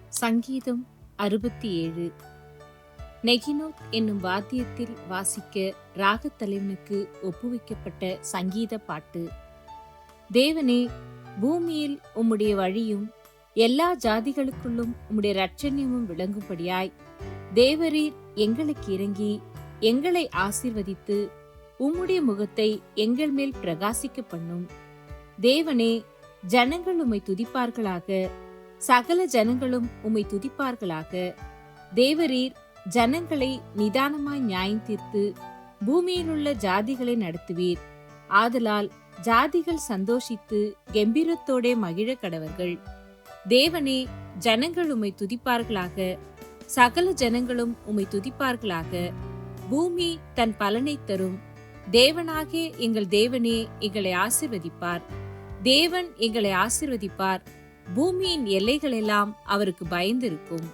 சங்கீதம் 67. நெகினோத் என்னும் வாத்தியத்தில் வாசிக்க ராகத்தலைவனுக்கு ஒப்புவிக்கப்பட்ட சங்கீத பாட்டு. தேவனே, பூமியில் உம்முடைய வழியும் எல்லா ஜாதிகளுக்குள்ளும் உம்முடைய இரட்சண்யமும் விளங்கும்படியாய் தேவரீர் எங்களுக்கு இறங்கி எங்களை ஆசீர்வதித்து உம்முடைய முகத்தை எங்கள் மேல் பிரகாசிக்க பண்ணும். தேவனே, ஜனங்கள் உம்மை துதிப்பார்களாக, சகல ஜனங்களும் உம்மை துதிப்பார்களாக. தேவரீர் ஜனங்களை நிதானமாய் நியாயம் தீர்த்து பூமியிலுள்ள ஜாதிகளை நடத்துவீர். ஆதலால் ஜாதிகள் சந்தோஷித்து கெம்பீரத்தோடே மகிழ கடவர்கள். தேவனே, ஜனங்கள் உம்மை துதிப்பார்களாக, சகல ஜனங்களும் உம்மை துதிப்பார்களாக. பூமி தன் பலனை தரும். தேவனாகிய எங்கள் தேவனே எங்களை ஆசீர்வதிப்பார். தேவன் எங்களை ஆசீர்வதிப்பார். பூமியின் எல்லைகளெல்லாம் அவருக்கு பயந்திருக்கும்.